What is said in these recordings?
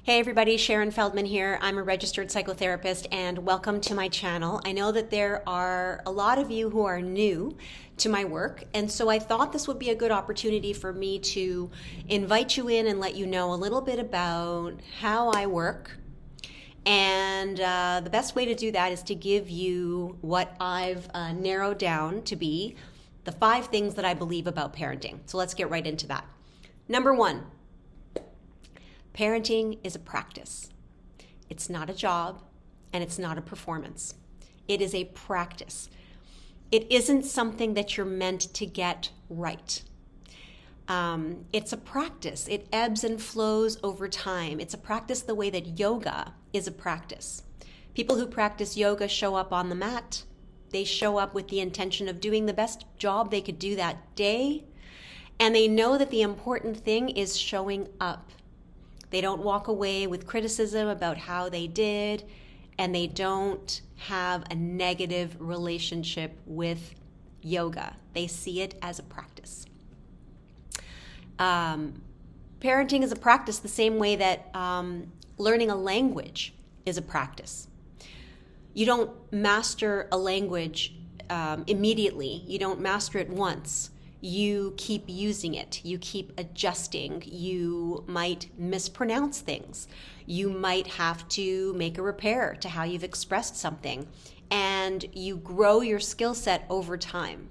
Hey everybody, Sharon Feldman here. I'm a registered psychotherapist and welcome to my channel. I know that there are a lot of you who are new to my work, and so I thought this would be a good opportunity for me to invite you in and let you know a little bit about how I work. And the best way to do that is to give you what I've narrowed down to be the 5 things that I believe about parenting. So let's get right into that. Number 1. Parenting is a practice. It's not a job and it's not a performance. It is a practice. It isn't something that you're meant to get right. It's a practice. It ebbs and flows over time. It's a practice the way that yoga is a practice. People who practice yoga show up on the mat. They show up with the intention of doing the best job they could do that day. And they know that the important thing is showing up. They don't walk away with criticism about how they did, and they don't have a negative relationship with yoga. They see it as a practice. Parenting is a practice the same way that learning a language is a practice. You don't master a language immediately. You don't master it once. You keep using it. You keep adjusting. You might mispronounce things. You might have to make a repair to how you've expressed something. And you grow your skill set over time.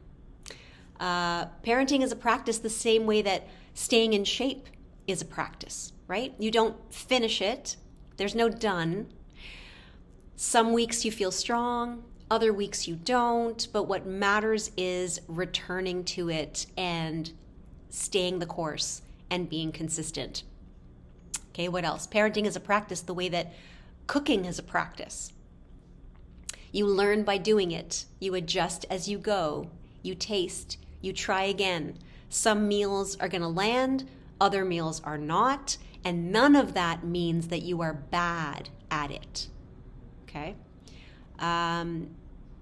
Parenting is a practice the same way that staying in shape is a practice, right? You don't finish it. There's no done. Some weeks you feel strong. Other weeks you don't, but what matters is returning to it and staying the course and being consistent. Okay, what else? Parenting is a practice the way that cooking is a practice. You learn by doing it. You adjust as you go. You taste. You try again. Some meals are going to land, other meals are not, and none of that means that you are bad at it. Okay?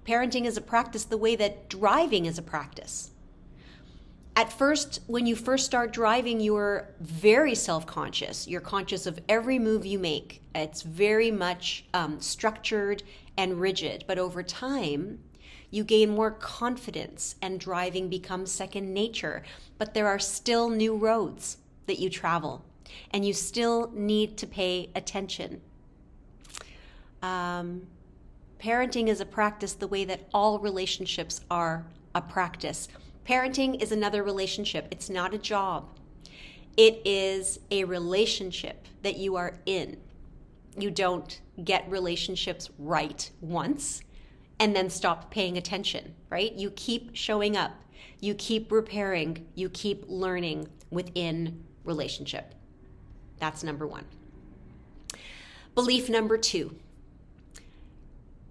Parenting is a practice the way that driving is a practice. At first, when you first start driving, you're very self-conscious. You're conscious of every move you make. It's very much structured and rigid. But over time, you gain more confidence and driving becomes second nature. But there are still new roads that you travel, and you still need to pay attention. Parenting is a practice the way that all relationships are a practice. Parenting is another relationship. It's not a job. It is a relationship that you are in. You don't get relationships right once and then stop paying attention, right? You keep showing up. You keep repairing. You keep learning within relationship. That's number 1. Belief number 2.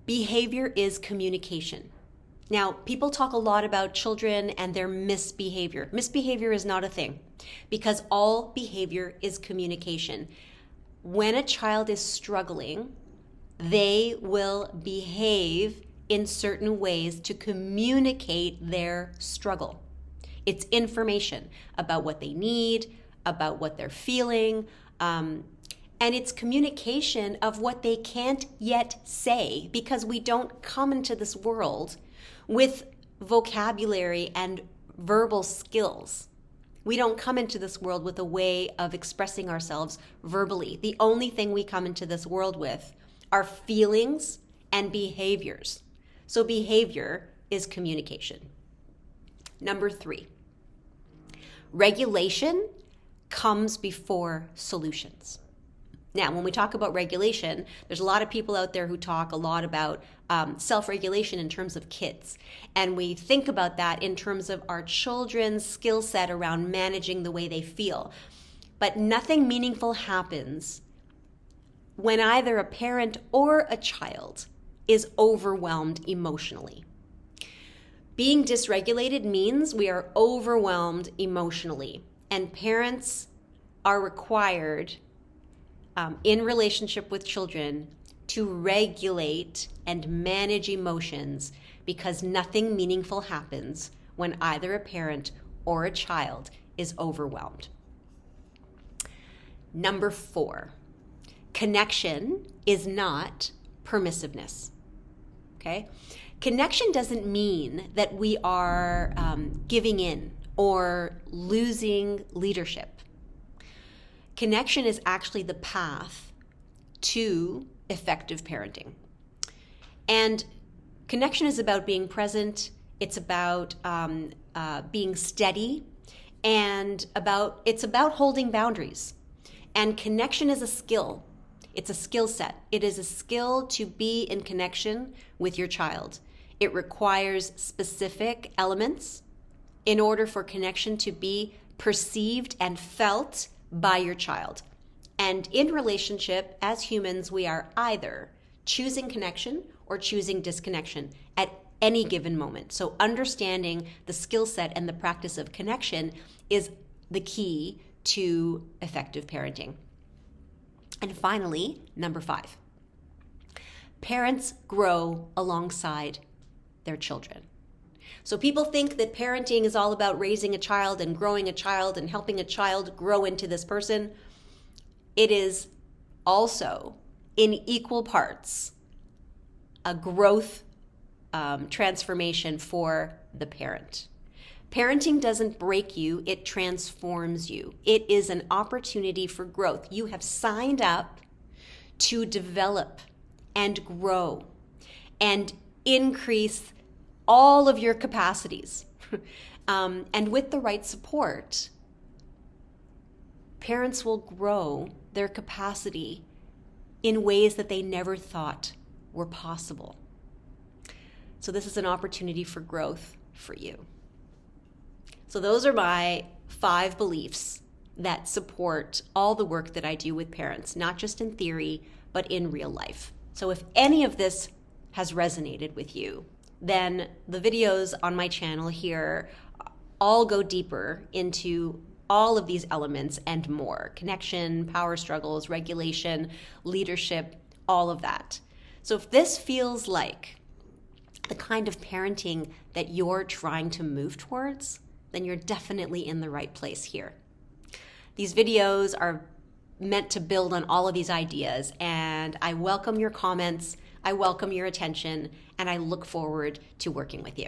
Behavior is communication. Now, people talk a lot about children and their misbehavior. Misbehavior is not a thing because all behavior is communication. When a child is struggling, they will behave in certain ways to communicate their struggle. It's information about what they need, about what they're feeling, and it's communication of what they can't yet say because we don't come into this world with vocabulary and verbal skills. We don't come into this world with a way of expressing ourselves verbally. The only thing we come into this world with are feelings and behaviors. So behavior is communication. Number 3, regulation comes before solutions. Now, when we talk about regulation, there's a lot of people out there who talk a lot about self-regulation in terms of kids. And we think about that in terms of our children's skill set around managing the way they feel. But nothing meaningful happens when either a parent or a child is overwhelmed emotionally. Being dysregulated means we are overwhelmed emotionally, and parents are required in relationship with children to regulate and manage emotions because nothing meaningful happens when either a parent or a child is overwhelmed. Number 4, Connection is not permissiveness. Okay? Connection doesn't mean that we are giving in or losing leadership. Connection is actually the path to effective parenting. And connection is about being present. It's about being steady, and it's about holding boundaries. And connection is a skill. It's a skill set. It is a skill to be in connection with your child. It requires specific elements in order for connection to be perceived and felt by your child. And in relationship, as humans, we are either choosing connection or choosing disconnection at any given moment. So understanding the skill set and the practice of connection is the key to effective parenting. And finally, number 5, parents grow alongside their children. So people think that parenting is all about raising a child and growing a child and helping a child grow into this person. It is also, in equal parts, a growth transformation for the parent. Parenting doesn't break you, it transforms you. It is an opportunity for growth. You have signed up to develop and grow and increase all of your capacities. And with the right support, parents will grow their capacity in ways that they never thought were possible. So this is an opportunity for growth for you. So those are my 5 beliefs that support all the work that I do with parents, not just in theory, but in real life. So if any of this has resonated with you, then the videos on my channel here all go deeper into all of these elements and more: connection, power struggles, regulation, leadership, all of that. So if this feels like the kind of parenting that you're trying to move towards, then you're definitely in the right place here. These videos are meant to build on all of these ideas, and I welcome your comments, I welcome your attention, and I look forward to working with you.